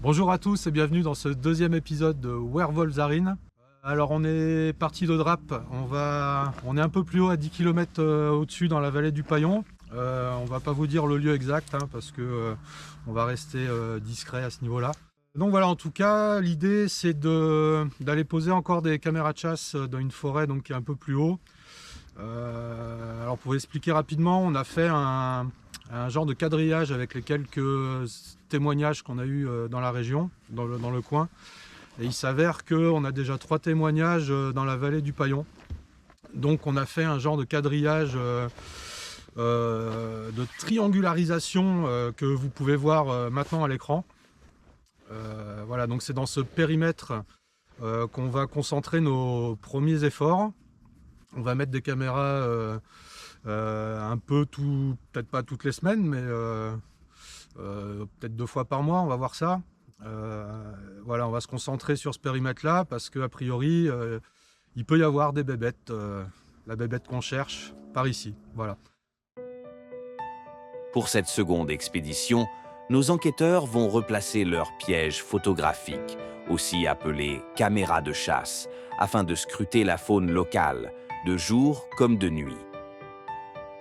Bonjour à tous et bienvenue dans ce deuxième épisode de Werwolfsarin. Alors on est parti de Draps, on est un peu plus haut à 10 km au-dessus dans la vallée du Paillon. On va pas vous dire le lieu exact parce que on va rester discret à ce niveau-là. Donc voilà, en tout cas l'idée c'est d'aller poser encore des caméras de chasse dans une forêt donc, qui est un peu plus haut. Alors pour expliquer rapidement, on a fait un genre de quadrillage avec les quelques témoignages qu'on a eu dans la région, dans le coin. Et il s'avère qu'on a déjà 3 témoignages dans la vallée du Paillon. Donc on a fait un genre de quadrillage de triangularisation que vous pouvez voir maintenant à l'écran. Voilà, donc c'est dans ce périmètre qu'on va concentrer nos premiers efforts. On va mettre des caméras un peu peut-être pas toutes les semaines, mais peut-être 2 fois par mois, on va voir ça. Voilà, on va se concentrer sur ce périmètre-là parce qu'a priori, il peut y avoir des bébêtes, la bébête qu'on cherche par ici. Voilà. Pour cette seconde expédition, nos enquêteurs vont replacer leurs pièges photographiques, aussi appelés caméras de chasse, afin de scruter la faune locale, de jour comme de nuit.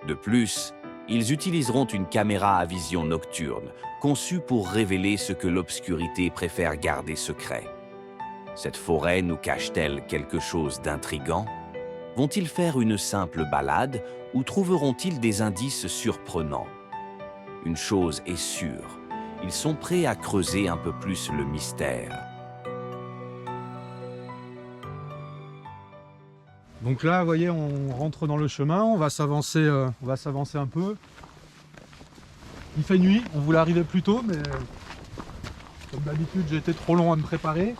De plus, ils utiliseront une caméra à vision nocturne, conçue pour révéler ce que l'obscurité préfère garder secret. Cette forêt nous cache-t-elle quelque chose d'intrigant? Vont-ils faire une simple balade ou trouveront-ils des indices surprenants? Une chose est sûre, ils sont prêts à creuser un peu plus le mystère. Donc là, vous voyez, on rentre dans le chemin, on va s'avancer un peu. Il fait nuit, on voulait arriver plus tôt, mais comme d'habitude, j'ai été trop long à me préparer.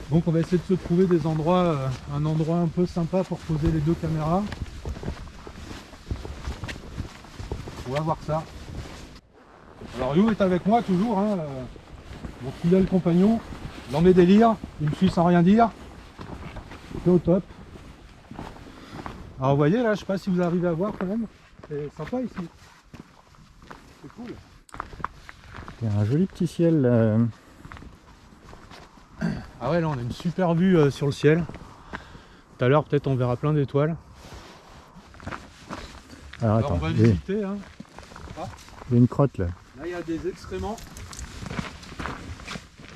Donc on va essayer de se trouver des endroits, un endroit un peu sympa pour poser les 2 caméras. On va voir ça. Alors You est avec moi toujours, mon fidèle compagnon, dans mes délires, il me suit sans rien dire. C'est au top. Alors vous voyez là, je sais pas si vous arrivez à voir quand même, c'est sympa ici. C'est cool. Il y a un joli petit ciel. Ah ouais, là on a une super vue sur le ciel. Tout à l'heure peut-être on verra plein d'étoiles. Alors on attends, va il y a visiter. une crotte là. Là il y a des excréments.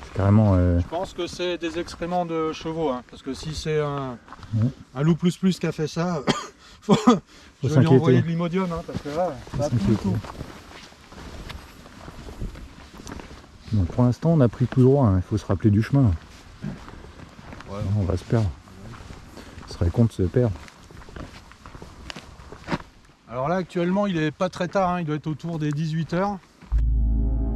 C'est carrément... Je pense que c'est des excréments de chevaux, parce que si c'est un loup plus qui a fait ça, je vais lui envoyer de l'imodium, parce que là, ça a plus du tout. Donc pour l'instant on a pris tout droit, il faut se rappeler du chemin. Ouais. On va se perdre. Ce serait con de se perdre. Alors là actuellement il est pas très tard, il doit être autour des 18 h.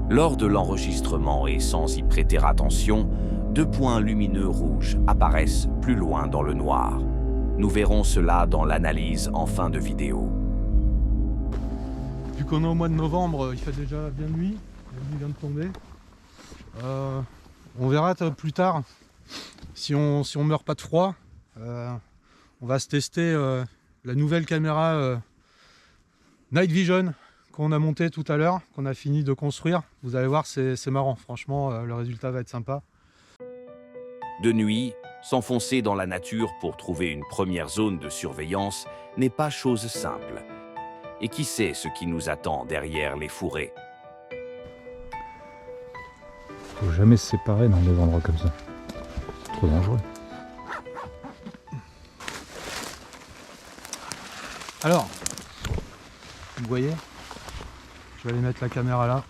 Lors de l'enregistrement et sans y prêter attention, 2 points lumineux rouges apparaissent plus loin dans le noir. Nous verrons cela dans l'analyse en fin de vidéo. Vu qu'on est au mois de novembre, il fait déjà bien nuit, la nuit vient de tomber. On verra plus tard si on meurt pas de froid. On va se tester la nouvelle caméra Night Vision qu'on a monté tout à l'heure, qu'on a fini de construire. Vous allez voir, c'est marrant, franchement, le résultat va être sympa. De nuit, s'enfoncer dans la nature pour trouver une première zone de surveillance n'est pas chose simple. Et qui sait ce qui nous attend derrière les fourrés? Faut jamais se séparer dans des endroits comme ça. C'est trop dangereux. Alors, vous voyez, je vais aller mettre la caméra là,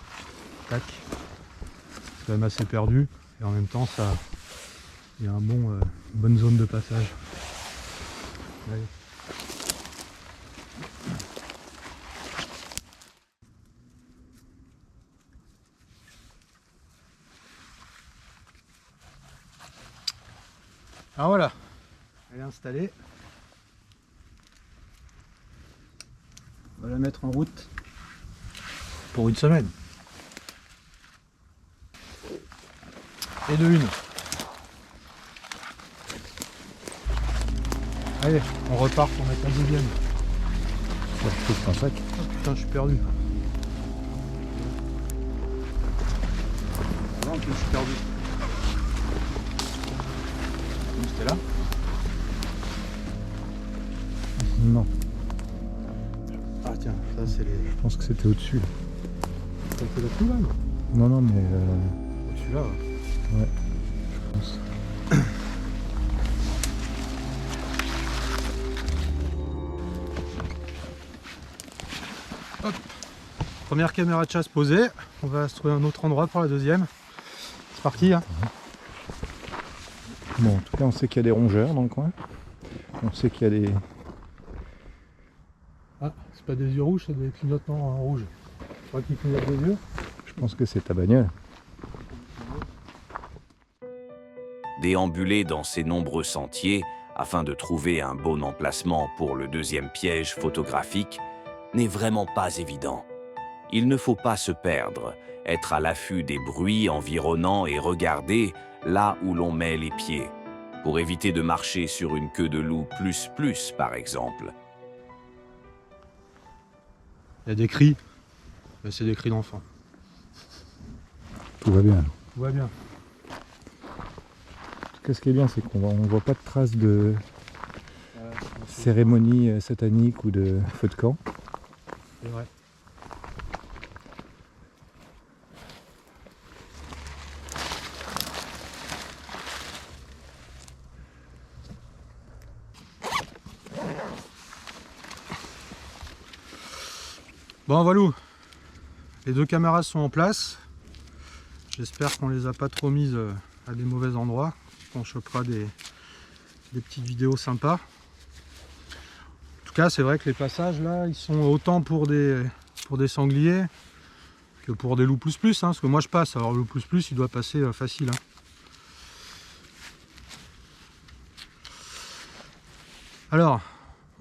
tac, c'est quand même assez perdu, et en même temps il y a une bonne zone de passage. Allez. Alors voilà, elle est installée. On va la mettre en route pour une semaine. Et de une. Allez, on repart pour mettre la deuxième. Ouais, je trouve un sac. Oh putain, je suis perdu. Je suis perdu. C'était là? Non, Ah tiens, ça c'est les... je pense que c'était au-dessus. Là. Ça c'est là-dessus là? Non, non, mais Au-dessus là, ouais. ouais, je pense. Hop. Première caméra de chasse posée. On va se trouver un autre endroit pour la deuxième. C'est parti hein. Bon, en tout cas, on sait qu'il y a des rongeurs dans le coin. On sait qu'il y a des... Ah, c'est pas des yeux rouges, c'est des clignotements rouges. Je crois qu'ils clignotent des yeux. Je pense que c'est ta bagnole. Déambuler dans ces nombreux sentiers afin de trouver un bon emplacement pour le deuxième piège photographique n'est vraiment pas évident. Il ne faut pas se perdre, être à l'affût des bruits environnants et regarder là où l'on met les pieds, pour éviter de marcher sur une queue de loup plus par exemple. Il y a des cris, mais c'est des cris d'enfants. Tout va bien. Tout va bien. En tout cas, ce qui est bien, c'est qu'on voit pas de traces de cérémonie satanique ou de feu de camp. C'est vrai. Bon voilà, les deux caméras sont en place. J'espère qu'on les a pas trop mises à des mauvais endroits. On chopera des petites vidéos sympas. En tout cas, c'est vrai que les passages là, ils sont autant pour des sangliers que pour des loups plus, hein, parce que moi je passe, alors le loup plus, il doit passer facile. Hein. Alors,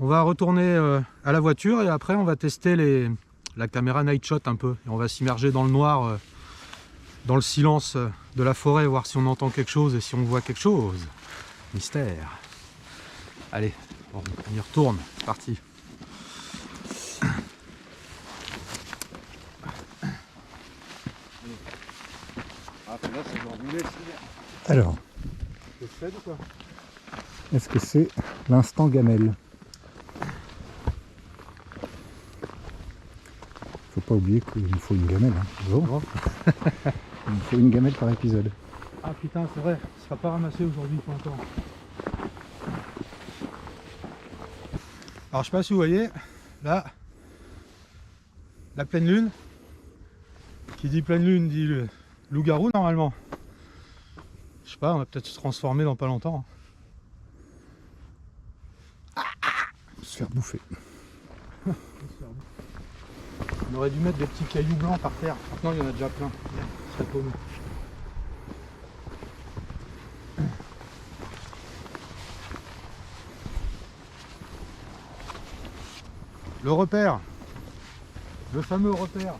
on va retourner à la voiture et après on va tester la caméra night shot un peu. Et on va s'immerger dans le noir, dans le silence de la forêt, voir si on entend quelque chose et si on voit quelque chose. Mystère. Allez, on y retourne, c'est parti. Alors, est-ce que c'est l'instant gamelle? Faut pas oublier qu'il nous faut une gamelle. Hein. Bon. Il nous faut une gamelle par épisode. Ah putain, c'est vrai, ça sera pas ramassé aujourd'hui pour encore. Alors je sais pas si vous voyez, là, la pleine lune. Qui dit pleine lune dit le loup-garou normalement. Je sais pas, on va peut-être se transformer dans pas longtemps. Se faire bouffer. On aurait dû mettre des petits cailloux blancs par terre. Maintenant il y en a déjà plein. Ce serait paumé. Le repère. Le fameux repère.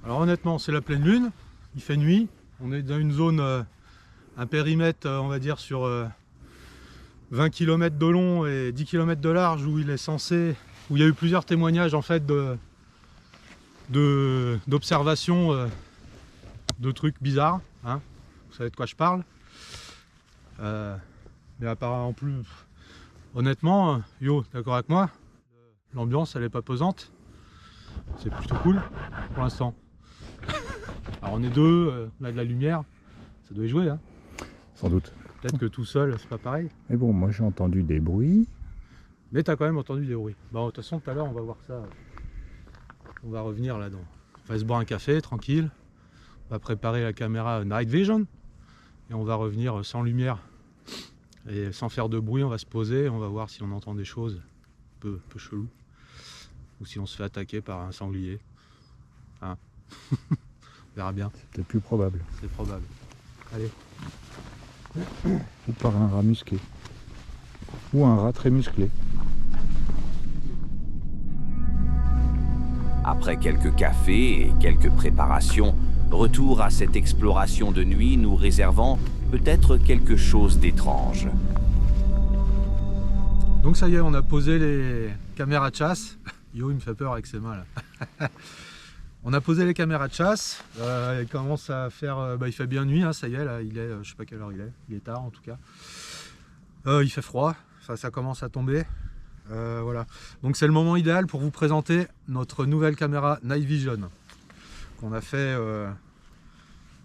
Alors honnêtement, c'est la pleine lune. Il fait nuit. On est dans une zone, un périmètre, on va dire, sur 20 km de long et 10 km de large où il est censé, où il y a eu plusieurs témoignages en fait d'observations de trucs bizarres, hein. Vous savez de quoi je parle. Mais apparemment plus, honnêtement, Yo, d'accord avec moi, l'ambiance elle est pas pesante, c'est plutôt cool pour l'instant. Alors on est deux, on a de la lumière, ça doit y jouer, hein. Sans doute. Peut-être que tout seul, c'est pas pareil. Mais bon, moi j'ai entendu des bruits. Mais tu as quand même entendu des bruits. Bon, de toute façon, tout à l'heure, on va voir ça. On va revenir là-dedans. On va se boire un café, tranquille. On va préparer la caméra Night Vision. Et on va revenir sans lumière. Et sans faire de bruit, on va se poser. On va voir si on entend des choses un peu chelou. Ou si on se fait attaquer par un sanglier. Hein. On verra bien. C'est peut-être plus probable. C'est probable. Allez. Ou par un rat musqué. Ou un rat très musclé. Après quelques cafés et quelques préparations, retour à cette exploration de nuit nous réservant peut-être quelque chose d'étrange. Donc ça y est, on a posé les caméras de chasse. Yo, il me fait peur avec ses mains là. On a posé les caméras de chasse, il commence à faire, il fait bien nuit, hein, ça y est, là, il est, je sais pas quelle heure il est tard en tout cas. Il fait froid, enfin, ça commence à tomber, voilà. Donc c'est le moment idéal pour vous présenter notre nouvelle caméra Night Vision qu'on a fait,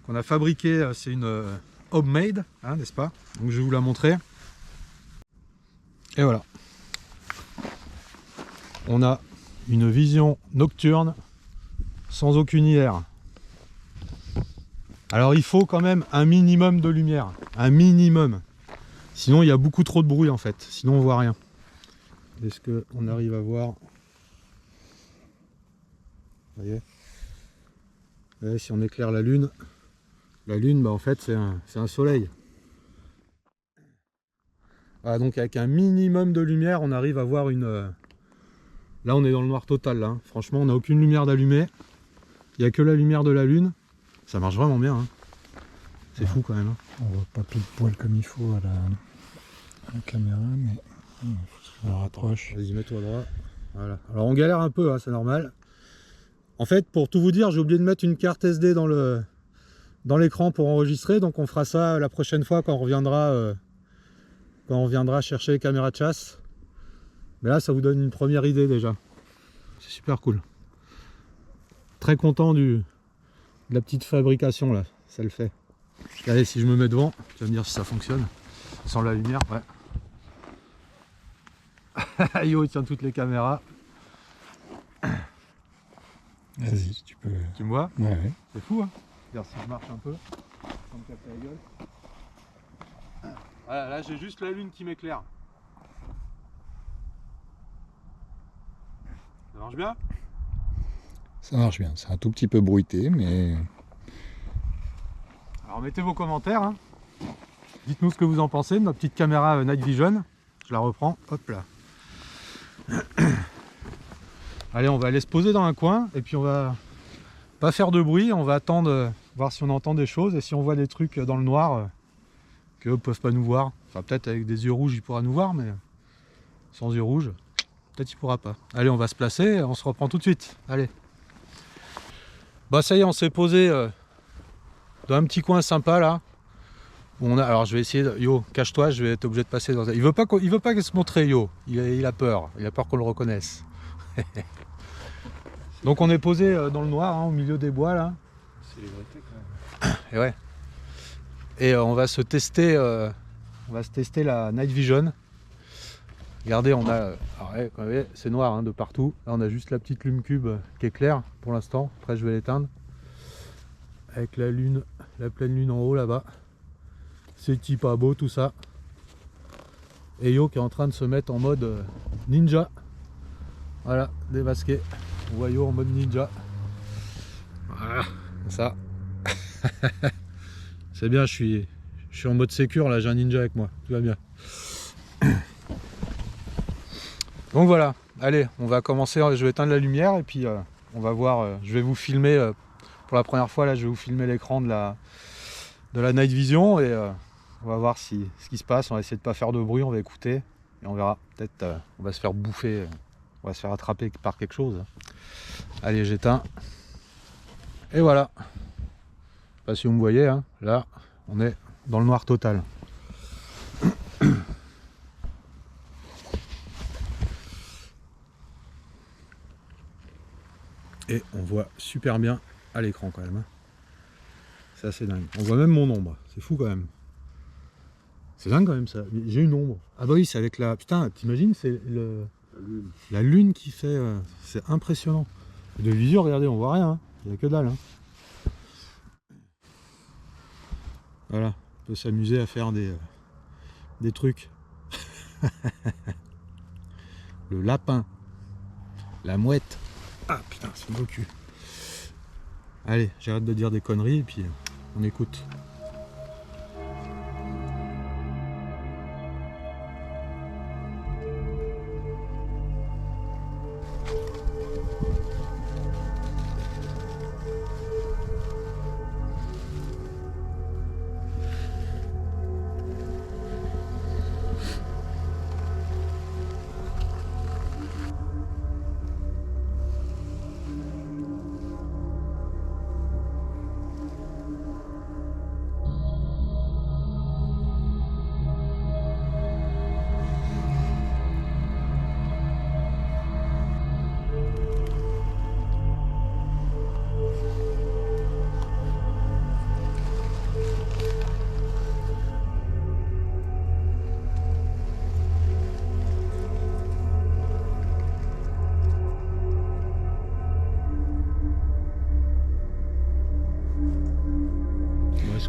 qu'on a fabriquée, c'est une homemade, hein, n'est-ce pas? Donc je vais vous la montrer. Et voilà. On a une vision nocturne sans aucune IR. Alors il faut quand même un minimum de lumière, un minimum. Sinon il y a beaucoup trop de bruit en fait, sinon on voit rien. Est-ce qu'on arrive à voir? Vous voyez? Ouais, si on éclaire la lune, en fait c'est un soleil. Voilà, donc avec un minimum de lumière on arrive à voir une... Là on est dans le noir total là, hein. Franchement on n'a aucune lumière d'allumée. Il n'y a que la lumière de la lune. Ça marche vraiment bien, hein. C'est fou quand même, hein. On voit pas tout le poil comme il faut à la caméra, mais il faut se rapproche. Vas-y, mets-toi droit. Voilà. Alors on galère un peu, hein, c'est normal. En fait, pour tout vous dire, j'ai oublié de mettre une carte SD dans l'écran pour enregistrer. Donc on fera ça la prochaine fois quand on reviendra chercher les caméras de chasse. Mais là, ça vous donne une première idée déjà. C'est super cool. Très content de la petite fabrication là, ça le fait. Allez, si je me mets devant, tu vas me dire si ça fonctionne. Sans la lumière, ouais. Yo, il tient toutes les caméras. Vas-y, tu peux. Tu me vois? Ouais, ouais. C'est fou, hein. Regarde si je marche un peu. Sans me casser la gueule. Voilà, là j'ai juste la lune qui m'éclaire. Ça marche bien? Ça marche bien, c'est un tout petit peu bruité, mais... Alors mettez vos commentaires, hein. Dites-nous ce que vous en pensez de notre petite caméra Night Vision. Je la reprends, hop là. Allez, on va aller se poser dans un coin et puis on va pas faire de bruit, on va attendre, voir si on entend des choses et si on voit des trucs dans le noir qu'eux peuvent pas nous voir. Enfin peut-être avec des yeux rouges il pourra nous voir, mais sans yeux rouges, peut-être il pourra pas. Allez, on va se placer, on se reprend tout de suite. Allez. Bah ça y est, on s'est posé dans un petit coin sympa là. Alors je vais essayer de... Yo, cache-toi, je vais être obligé de passer dans... Il veut pas se montrer, Yo. Il a peur qu'on le reconnaisse. Donc on est posé dans le noir, hein, au milieu des bois là. C'est l'évité quand même. Et ouais. Et on va se tester la Night Vision. Regardez, on a... Alors, ouais, c'est noir, hein, de partout. Là on a juste la petite lume cube qui est claire pour l'instant. Après je vais l'éteindre. Avec la lune, la pleine lune en haut là-bas. C'est pas beau tout ça. Et Yo qui est en train de se mettre en mode ninja. Voilà, démasqué. On voit Yo en mode ninja. Voilà, ça. C'est bien, je suis en mode sécure là, j'ai un ninja avec moi. Tout va bien. Donc voilà, allez, on va commencer. Je vais éteindre la lumière et puis on va voir. Je vais vous filmer pour la première fois là, je vais vous filmer l'écran de la Night Vision et on va voir ce qui se passe. On va essayer de pas faire de bruit, on va écouter et on verra. Peut-être on va se faire bouffer, on va se faire attraper par quelque chose. Allez, j'éteins. Et voilà. Je sais pas si vous me voyez, hein. Là, on est dans le noir total. Et on voit super bien à l'écran quand même, hein. C'est assez dingue. On voit même mon ombre. C'est fou quand même. C'est dingue quand même ça. J'ai une ombre. Ah bah oui, c'est avec la... Putain, t'imagines, c'est la lune qui fait... C'est impressionnant. Et de visu, regardez, on voit rien, hein. Il n'y a que dalle, hein. Voilà. On peut s'amuser à faire des trucs. Le lapin. La mouette. Ah putain, c'est une beau cul. Allez, j'arrête de dire des conneries et puis on écoute.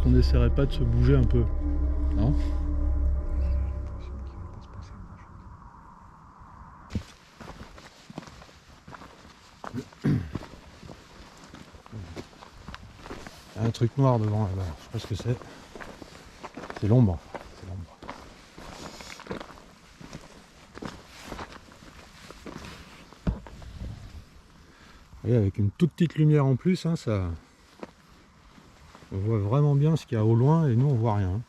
qu'on n'essaierait pas de se bouger un peu? Non? Il y a un truc noir devant là-bas, je sais pas ce que c'est. C'est l'ombre. C'est l'ombre. Et avec une toute petite lumière en plus, hein, ça, on voit vraiment bien ce qu'il y a au loin et nous on voit rien.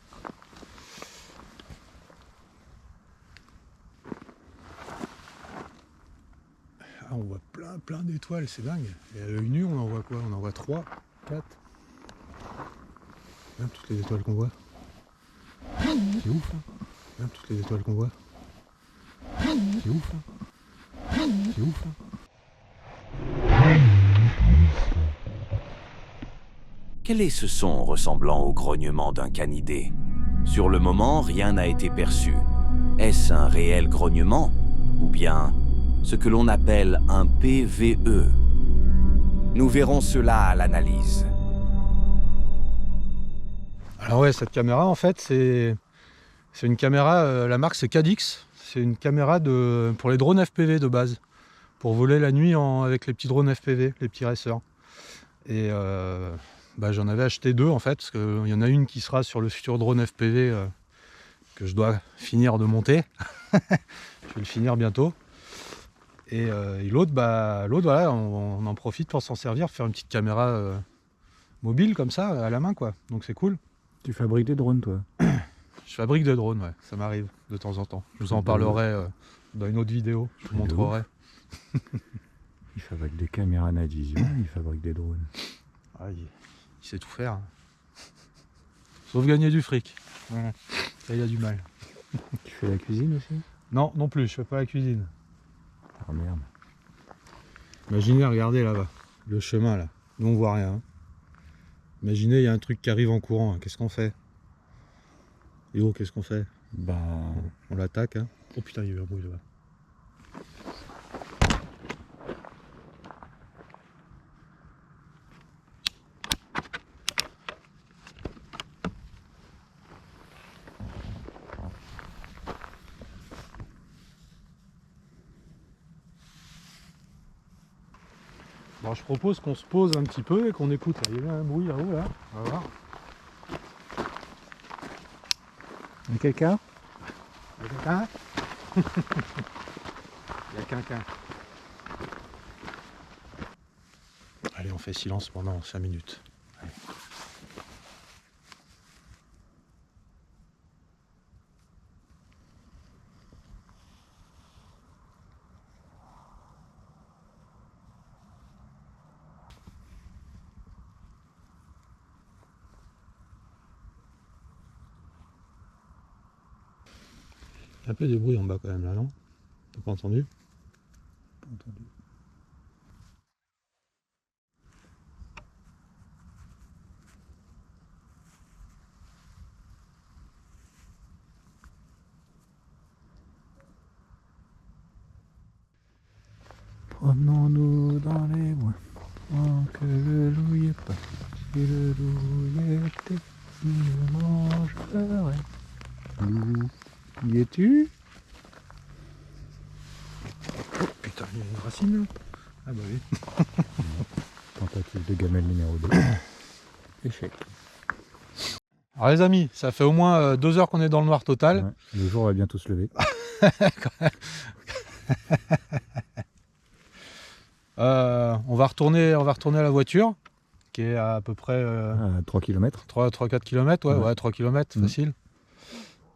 Ah, on voit plein d'étoiles, c'est dingue. Et à l'œil nu, on en voit quoi? On en voit 3, 4. Même toutes les étoiles qu'on voit. C'est ouf, hein. Même toutes les étoiles qu'on voit. C'est ouf, hein. C'est ouf, hein. Quel est ce son ressemblant au grognement d'un canidé? Sur le moment, rien n'a été perçu. Est-ce un réel grognement? Ou bien ce que l'on appelle un PVE? Nous verrons cela à l'analyse. Alors ouais, cette caméra en fait c'est une caméra, la marque c'est Cadix. C'est une caméra pour les drones FPV de base. Pour voler la nuit avec les petits drones FPV, les petits racers. Et j'en avais acheté 2 en fait, parce qu'il y en a une qui sera sur le futur drone FPV que je dois finir de monter. Je vais le finir bientôt. Et l'autre, voilà, on en profite pour s'en servir, faire une petite caméra mobile comme ça, à la main quoi. Donc c'est cool. Tu fabriques des drones toi? Je fabrique des drones, ouais, ça m'arrive de temps en temps. Je vous en parlerai dans une autre vidéo, je vous montrerai. Il fabrique des caméras night vision, il fabrique des drones. Ah, il sait tout faire. Sauf gagner du fric. Ouais. Ça, il a du mal. Tu fais la cuisine aussi? Non, non plus, je fais pas la cuisine. Ah merde. Imaginez, regardez là-bas, le chemin là. Nous on voit rien. Hein. Imaginez, il y a un truc qui arrive en courant. Hein. Qu'est-ce qu'on fait? Et oh, qu'est-ce qu'on fait? Bah... On l'attaque. Hein. Oh putain, il y a eu un bruit là-bas. Bon, je propose qu'on se pose un petit peu et qu'on écoute. Il y a eu un bruit là-haut, là. On va voir. Il y a quelqu'un? Il y a quelqu'un? Il y a quelqu'un. Allez, on fait silence pendant 5 minutes. Allez. Il y a un peu de bruit en bas quand même là, non? T'as pas entendu? Pas entendu. Promenons-nous dans les bois, tant que le loup y est pas. Si le loup y était, il me mangerait. Loup, y es-tu? Oh putain, il y a une racine là. Ah bah oui. Tentative de gamelle numéro 2. Échec. Alors les amis, ça fait au moins 2 heures qu'on est dans le noir total. Ouais, le jour va bientôt se lever. On va retourner à la voiture, qui est à peu près À 3 km. 3-4 km, ouais, 3 km, Mmh. facile.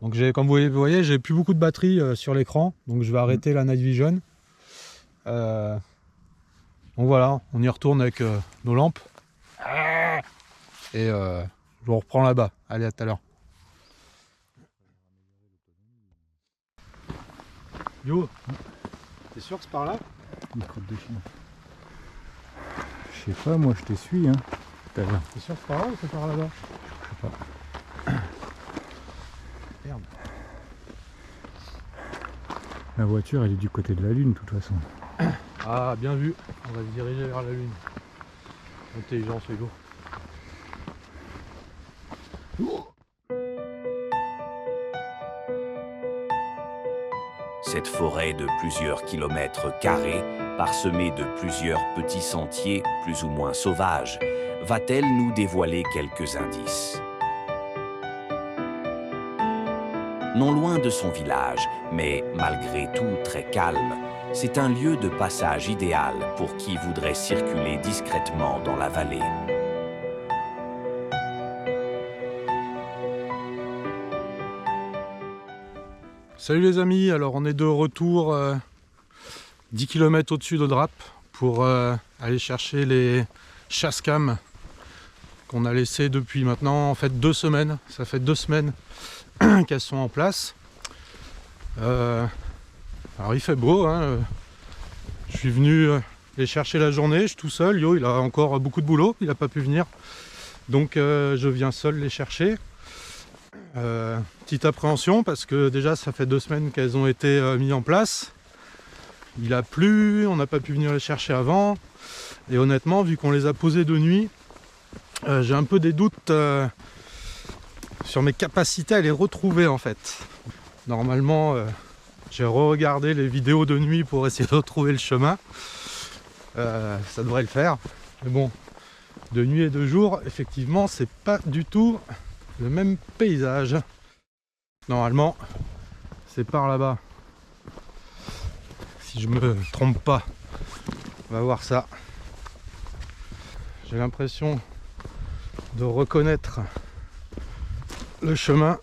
Donc comme vous voyez, j'ai plus beaucoup de batterie sur l'écran, donc je vais arrêter la night vision. Donc voilà, on y retourne avec nos lampes. Et je vous reprends là-bas. Allez, à tout à l'heure. Yo, t'es sûr que c'est par là? Une crotte de chien. Je sais pas, moi je te suis, hein. Tout à l'heure. T'es sûr que c'est par là ou c'est par là-bas? Je sais pas. Merde. La voiture elle est du côté de la lune de toute façon. Ah, bien vu. On va se diriger vers la lune. Intelligent, c'est lourd. Cette forêt de plusieurs kilomètres carrés, parsemée de plusieurs petits sentiers plus ou moins sauvages, va-t-elle nous dévoiler quelques indices? Non loin de son village, mais malgré tout très calme, c'est un lieu de passage idéal pour qui voudrait circuler discrètement dans la vallée. Salut les amis, alors on est de retour 10 km au-dessus de Drap pour aller chercher les chasse-cam qu'on a laissées depuis maintenant en fait 2 semaines. Ça fait 2 semaines qu'elles sont en place. Alors il fait beau, hein. Je suis venu les chercher la journée, je suis tout seul. Yo, il a encore beaucoup de boulot, il n'a pas pu venir. Donc je viens seul les chercher. Petite appréhension parce que déjà ça fait 2 semaines qu'elles ont été mises en place. Il a plu, on n'a pas pu venir les chercher avant. Et honnêtement, vu qu'on les a posées de nuit, j'ai un peu des doutes sur mes capacités à les retrouver en fait. Normalement, j'ai re-regardé les vidéos de nuit pour essayer de retrouver le chemin. Ça devrait le faire. Mais bon, de nuit et de jour, effectivement, c'est pas du tout le même paysage. Normalement, c'est par là-bas. Si je me trompe pas, on va voir ça. J'ai l'impression de reconnaître le chemin.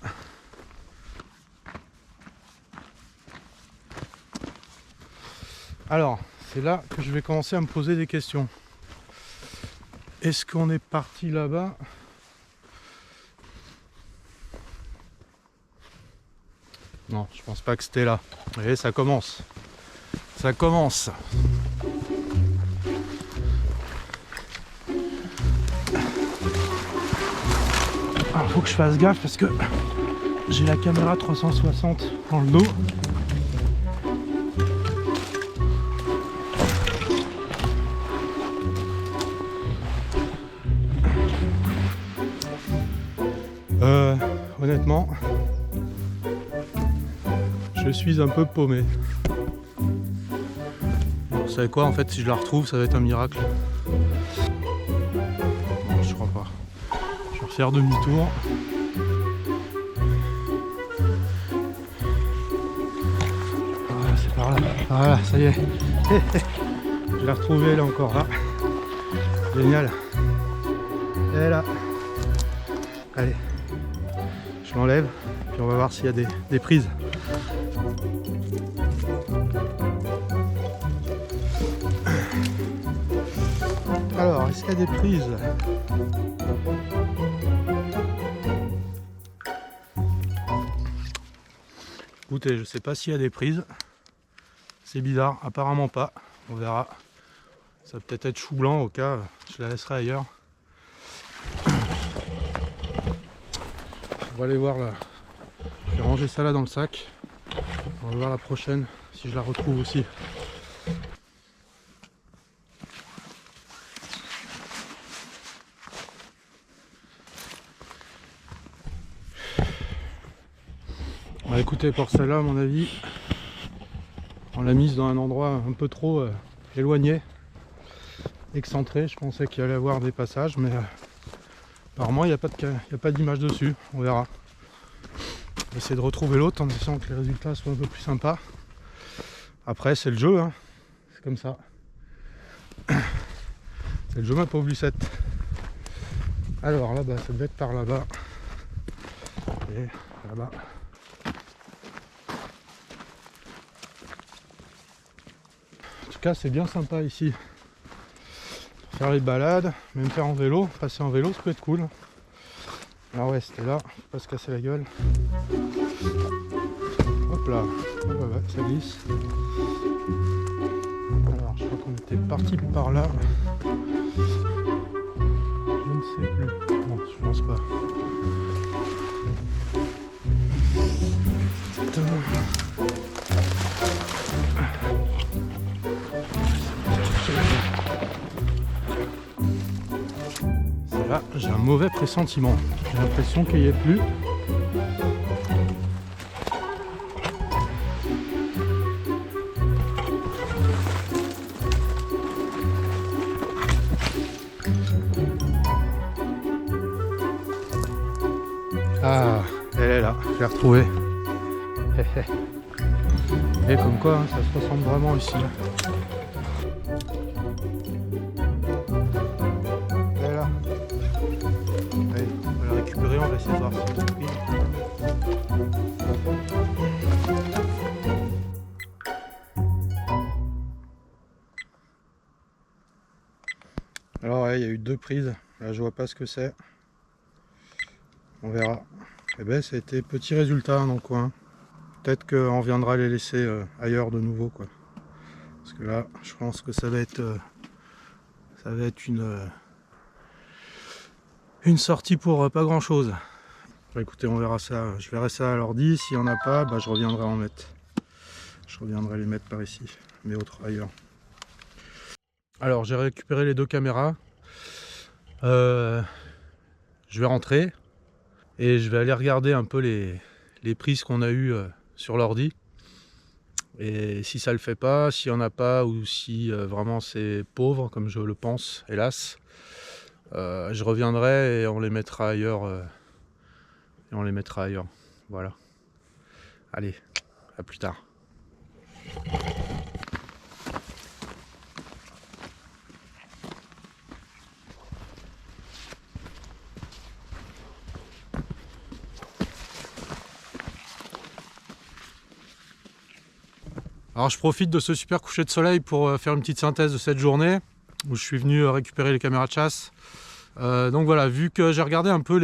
Alors, c'est là que je vais commencer à me poser des questions. Est-ce qu'on est parti là-bas ? Non, je pense pas que c'était là. Vous voyez, ça commence. Ça commence. Alors, faut que je fasse gaffe parce que j'ai la caméra 360 dans le dos. Honnêtement, je suis un peu paumé. Vous savez quoi, en fait, si je la retrouve, ça va être un miracle. Non, je crois pas. Je vais refaire demi-tour. Voilà, c'est par là. Voilà, ça y est. Je l'ai retrouvée, elle est encore là. Génial. Elle est là. Allez. Je l'enlève, puis on va voir s'il y a des prises. Alors, est-ce qu'il y a des prises? Écoutez, je sais pas s'il y a des prises. C'est bizarre, apparemment pas. On verra. Ça va peut-être être chou blanc, au cas, je la laisserai ailleurs. On va aller voir là. Je vais ranger ça là dans le sac. On va voir la prochaine si je la retrouve aussi. Bah écoutez, pour celle-là, à mon avis, on l'a mise dans un endroit un peu trop éloigné, excentré. Je pensais qu'il allait y avoir des passages, mais apparemment il n'y a pas d'image dessus. On verra. On va essayer de retrouver l'autre en essayant que les résultats soient un peu plus sympas. Après, c'est le jeu, hein. C'est comme ça. C'est le jeu, ma pauvre Lucette. Alors là-bas, ça devait être par là-bas. Et là-bas. En tout cas, c'est bien sympa ici. Faire les balades, même faire en vélo, passer en vélo, ça peut être cool. Ah ouais, c'était là, faut pas se casser la gueule. Hop là, ouais, ça glisse. Alors, je crois qu'on était parti par là. Je ne sais plus. Non, je pense pas. Là, j'ai un mauvais pressentiment. J'ai l'impression qu'il n'y ait plus. Ah, elle est là, je l'ai retrouvée. Et comme quoi, hein, ça se ressemble vraiment ici. Elle est là. Allez, on va la récupérer, on va essayer de voir si elle est prise. Alors ouais, il y a eu 2 prises. Là, je vois pas ce que c'est. On verra. Eh ben, ça a été petit résultat dans le coin. Peut-être qu'on viendra les laisser ailleurs de nouveau, quoi. Parce que là, je pense que ça va être une sortie pour pas grand chose. Bah, écoutez, on verra ça. Je verrai ça à l'ordi. S'il n'y en a pas, bah, je reviendrai en mettre. Je reviendrai les mettre par ici, mais autre ailleurs. Alors, j'ai récupéré les 2 caméras. Je vais rentrer et je vais aller regarder un peu les prises qu'on a eues sur l'ordi. Et si ça le fait pas, s'il n'y en a pas, ou si vraiment c'est pauvre, comme je le pense, hélas, je reviendrai et on les mettra ailleurs. Voilà. Allez, à plus tard. Alors je profite de ce super coucher de soleil pour faire une petite synthèse de cette journée où je suis venu récupérer les caméras de chasse. Donc voilà, vu que j'ai regardé un peu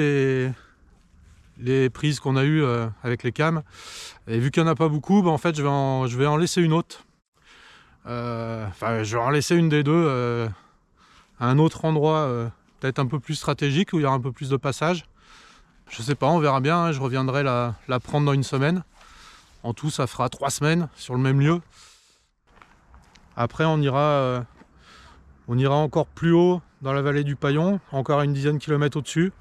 les prises qu'on a eues avec les cams, et vu qu'il n'y en a pas beaucoup, bah en fait je vais en laisser une autre. Enfin, je vais en laisser une des deux à un autre endroit peut-être un peu plus stratégique où il y aura un peu plus de passage. Je sais pas, on verra bien, hein, je reviendrai la prendre dans une semaine. En tout, ça fera 3 semaines sur le même lieu. Après, on ira encore plus haut dans la vallée du Paillon, encore une dizaine de kilomètres au-dessus.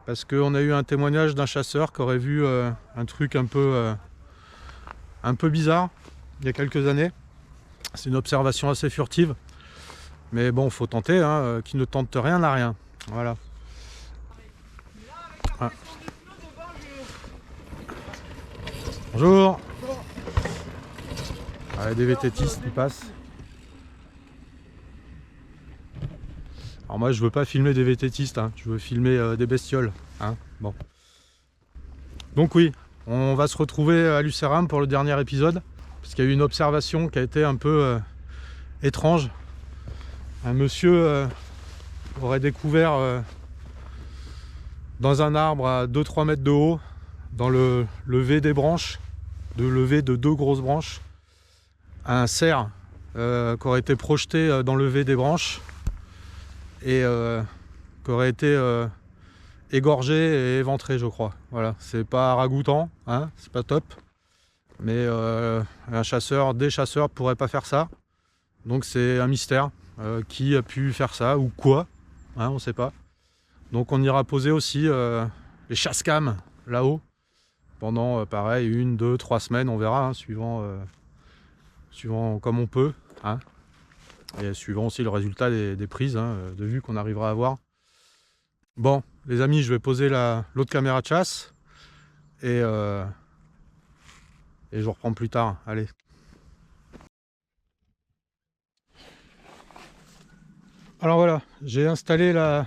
Parce qu'on a eu un témoignage d'un chasseur qui aurait vu un truc un peu bizarre il y a quelques années. C'est une observation assez furtive. Mais bon, faut tenter, hein, qui ne tente rien n'a rien. Voilà. Ah. Bonjour. Ah, des vététistes qui passent. Alors moi je veux pas filmer des vététistes, hein. Je veux filmer des bestioles. Hein. Bon. Donc oui, on va se retrouver à Lucéram pour le dernier épisode. Parce qu'il y a eu une observation qui a été un peu étrange. Un monsieur aurait découvert dans un arbre à 2-3 mètres de haut, dans le lever des branches, de lever de 2 grosses branches, un cerf qui aurait été projeté dans le lever des branches et qui aurait été égorgé et éventré, je crois. Voilà, c'est pas ragoûtant, hein, c'est pas top, mais des chasseurs pourraient pas faire ça, donc c'est un mystère. Qui a pu faire ça ou quoi, hein, on sait pas. Donc on ira poser aussi les chasse-cams là-haut pendant pareil 1, 2, 3 semaines, on verra, hein, suivant comme on peut, hein, et suivant aussi le résultat des prises, hein, de vue qu'on arrivera à avoir. Bon les amis, je vais poser l'autre caméra de chasse et je vous reprends plus tard. Allez. Alors voilà, j'ai installé la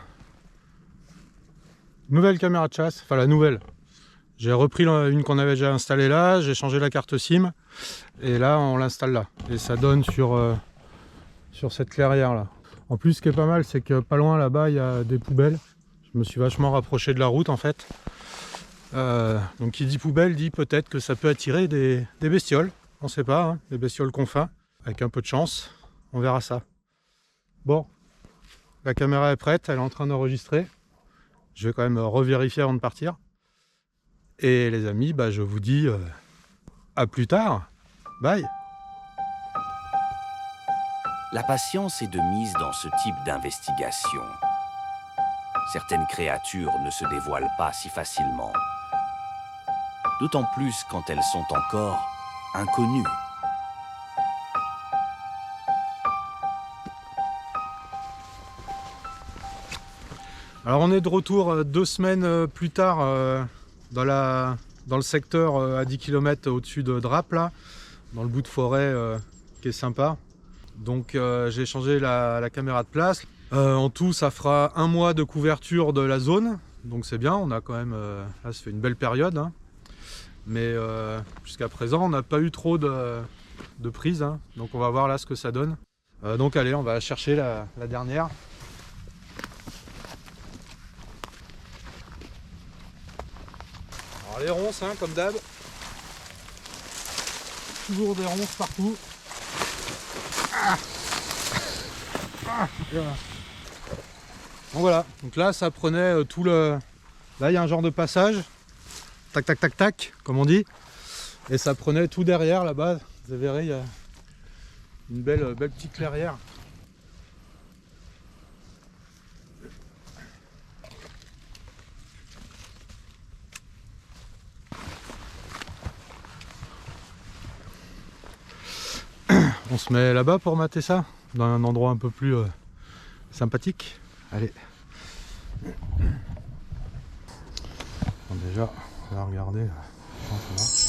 nouvelle caméra de chasse, enfin la nouvelle. J'ai repris une qu'on avait déjà installée là, j'ai changé la carte SIM et là on l'installe là. Et ça donne sur cette clairière là. En plus ce qui est pas mal, c'est que pas loin là-bas il y a des poubelles. Je me suis vachement rapproché de la route en fait. Donc qui dit poubelle dit peut-être que ça peut attirer des bestioles. On sait pas, hein, des bestioles confins. Avec un peu de chance, on verra ça. Bon. La caméra est prête, elle est en train d'enregistrer. Je vais quand même revérifier avant de partir. Et les amis, bah, je vous dis à plus tard. Bye. La patience est de mise dans ce type d'investigation. Certaines créatures ne se dévoilent pas si facilement. D'autant plus quand elles sont encore inconnues. Alors on est de retour 2 semaines plus tard dans le secteur à 10 km au-dessus de Draps, là, dans le bout de forêt qui est sympa. Donc j'ai changé la caméra de place. En tout, ça fera 1 mois de couverture de la zone. Donc c'est bien, on a quand même... là, ça fait une belle période. Hein. Mais jusqu'à présent, on n'a pas eu trop de prise. Hein. Donc on va voir là ce que ça donne. Donc allez, on va chercher la dernière. Alors les ronces, hein, comme d'hab. Toujours des ronces partout. Voilà. Donc voilà, donc là ça prenait tout le... Là il y a un genre de passage. Tac tac tac tac, comme on dit. Et ça prenait tout derrière là-bas. Vous verrez, il y a une belle petite clairière. On se met là-bas pour mater ça, dans un endroit un peu plus sympathique. Allez. Bon, déjà, on va regarder comment ça marche.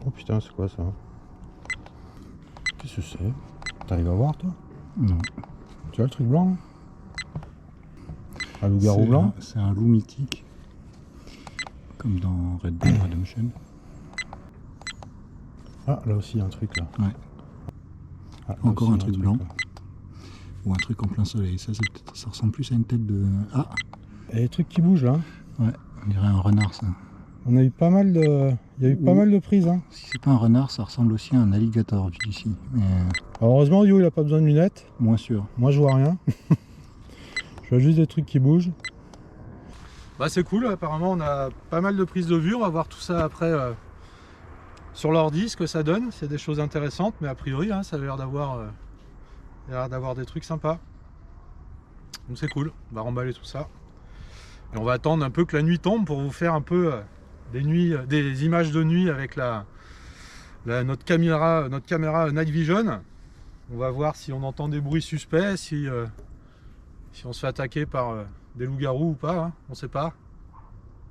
Oh putain, c'est quoi ça? Qu'est-ce que c'est? T'arrives à voir toi? Non. Tu vois le truc blanc là? Un loup-garou blanc? C'est un loup mythique. Comme dans Red Dead Redemption. Ah, là aussi il y a un truc là. Ouais. Ah, encore un truc blanc. Là. Ou un truc en plein soleil. Ça ressemble plus à une tête de... Ah! Et les trucs qui bougent là? Ouais, on dirait un renard ça. On a eu pas mal de... Il y a eu pas mal de prises. Hein. Si c'est pas un renard, ça ressemble aussi à un alligator ici. Mais Alors, heureusement, Yo il a pas besoin de lunettes. moins sûr. Moi je vois rien. Je vois juste des trucs qui bougent. Bah c'est cool, apparemment on a pas mal de prises de vue. On va voir tout ça après sur l'ordi, ce que ça donne. C'est des choses intéressantes, mais a priori hein, ça a l'air d'avoir des trucs sympas. Donc c'est cool, on va remballer tout ça. Et on va attendre un peu que la nuit tombe pour vous faire un peu des images de nuit avec notre caméra Night Vision. On va voir si on entend des bruits suspects, si on se fait attaquer par des loups-garous ou pas, hein, on sait pas.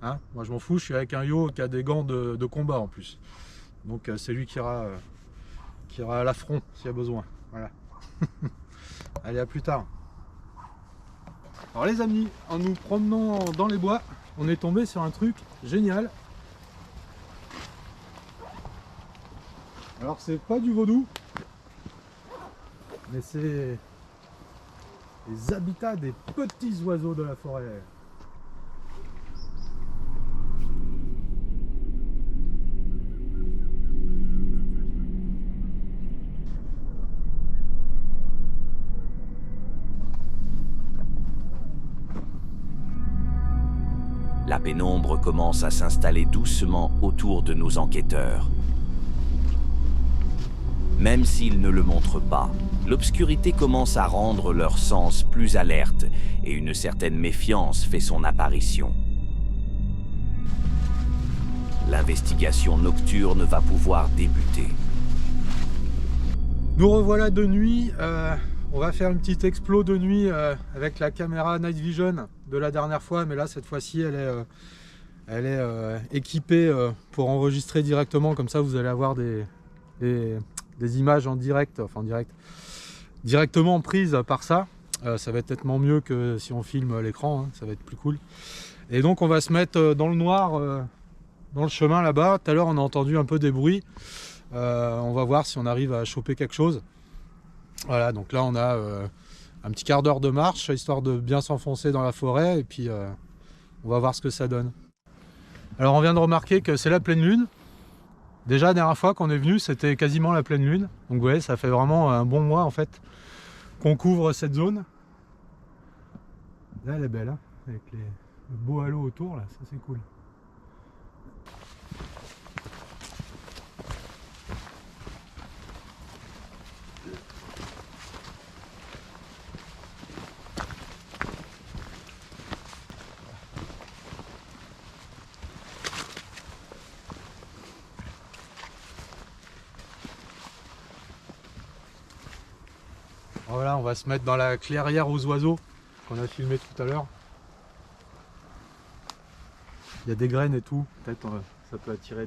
Hein, moi je m'en fous, je suis avec un Yo qui a des gants de combat en plus. Donc c'est lui qui ira à l'affront s'il y a besoin. Voilà. Allez, à plus tard. Alors les amis, en nous promenant dans les bois, on est tombé sur un truc génial. Alors c'est pas du vaudou, mais c'est les habitats des petits oiseaux de la forêt. La pénombre commence à s'installer doucement autour de nos enquêteurs. Même s'ils ne le montrent pas, l'obscurité commence à rendre leur sens plus alerte et une certaine méfiance fait son apparition. L'investigation nocturne va pouvoir débuter. Nous revoilà de nuit. On va faire une petite explo de nuit avec la caméra Night Vision de la dernière fois, mais là cette fois-ci elle est équipée pour enregistrer directement, comme ça vous allez avoir des images en direct, enfin directement prises par ça. Ça va être nettement mieux que si on filme à l'écran, hein, ça va être plus cool. Et donc on va se mettre dans le noir, dans le chemin là-bas. Tout à l'heure on a entendu un peu des bruits. On va voir si on arrive à choper quelque chose. Voilà, donc là on a un petit quart d'heure de marche, histoire de bien s'enfoncer dans la forêt, et puis on va voir ce que ça donne. Alors on vient de remarquer que c'est la pleine lune. Déjà la dernière fois qu'on est venu, c'était quasiment la pleine lune. Donc vous voyez, ça fait vraiment un bon mois en fait qu'on couvre cette zone. Là elle est belle, hein, avec le beau halo autour, là, ça c'est cool. Voilà, on va se mettre dans la clairière aux oiseaux qu'on a filmé tout à l'heure. Il y a des graines et tout. Peut-être ça peut attirer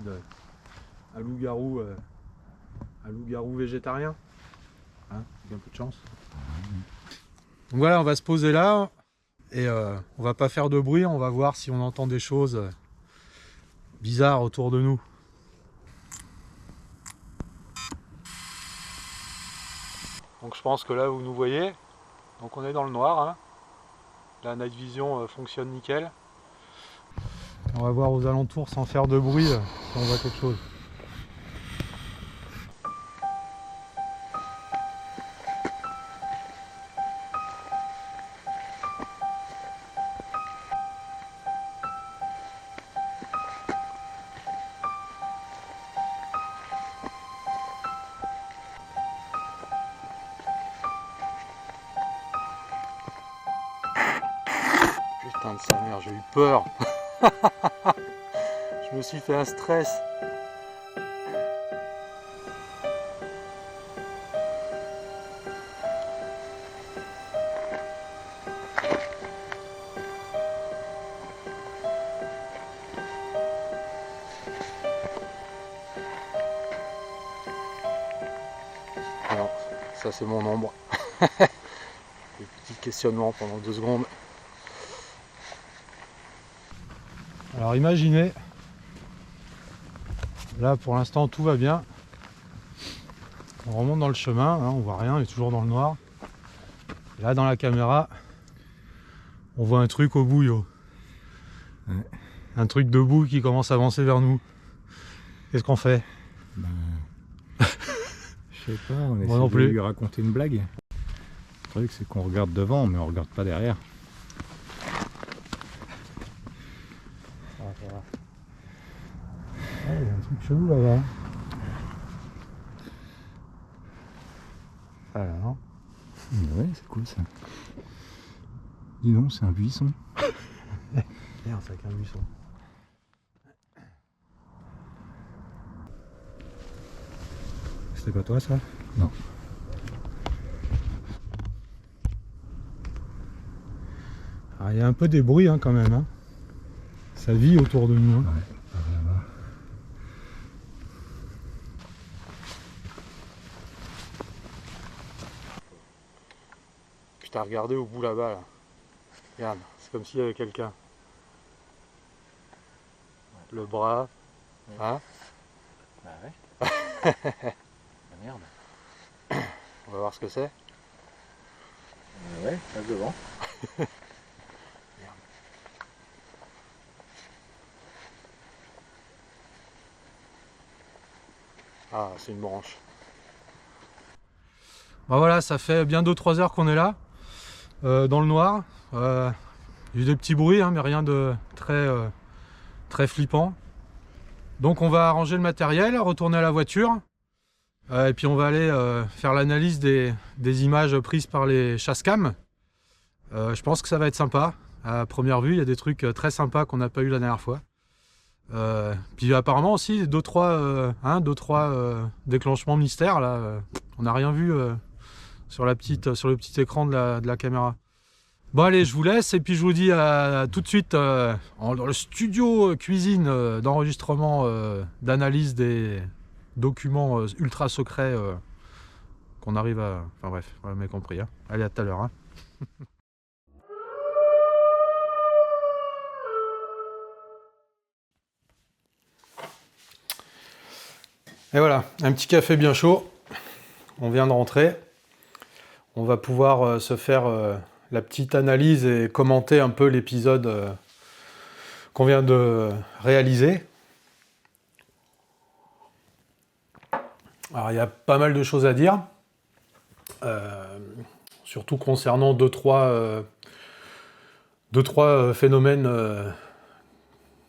un loup-garou végétarien. Hein, il y a un peu de chance. Donc voilà, on va se poser là et on va pas faire de bruit. On va voir si on entend des choses bizarres autour de nous. Donc je pense que là vous nous voyez, donc on est dans le noir, hein. La night vision fonctionne nickel. On va voir aux alentours sans faire de bruit si on voit quelque chose. Putain de sa mère, j'ai eu peur. Je me suis fait un stress. Alors, ça c'est mon ombre. Petit questionnement pendant 2 secondes. Alors imaginez, là pour l'instant tout va bien. On remonte dans le chemin, hein, on voit rien, on est toujours dans le noir. Et là dans la caméra, on voit un truc au bout, yo. Ouais. Un truc debout qui commence à avancer vers nous. Qu'est-ce qu'on fait? Je sais pas, on essaie de lui raconter une blague. Le truc c'est qu'on regarde devant mais on regarde pas derrière. Ah, il y a un truc chelou là-bas. Ah là, non. Ouais, c'est cool ça. Dis donc, c'est un buisson. Merde, c'est qu'un buisson. C'était pas toi ça? Non. Alors, il y a un peu des bruits hein, quand même. Hein. Ça vit autour de nous. Hein. Ouais. Putain, regardez au bout là-bas. Là. Regarde, c'est comme s'il y avait quelqu'un. Le bras. Ouais. Hein? Bah ouais. Ah merde. On va voir ce que c'est. Ouais, là devant. Ah, c'est une branche. Bah voilà, ça fait bien 2-3 heures qu'on est là, dans le noir. Il y a eu des petits bruits, hein, mais rien de très flippant. Donc on va arranger le matériel, retourner à la voiture, et puis on va aller faire l'analyse des images prises par les chasse-cam. Je pense que ça va être sympa. À première vue, il y a des trucs très sympas qu'on n'a pas eu la dernière fois. Puis apparemment aussi 2-3 déclenchements mystères là. On n'a rien vu sur le petit écran de la caméra. Bon allez, je vous laisse et puis je vous dis à tout de suite dans le studio cuisine d'enregistrement d'analyse des documents ultra secrets qu'on arrive à... Enfin bref, vous m'avez compris. Hein. Allez, à tout à l'heure. Hein. Et voilà, un petit café bien chaud. On vient de rentrer. On va pouvoir se faire la petite analyse et commenter un peu l'épisode qu'on vient de réaliser. Alors il y a pas mal de choses à dire. Surtout concernant 2-3 phénomènes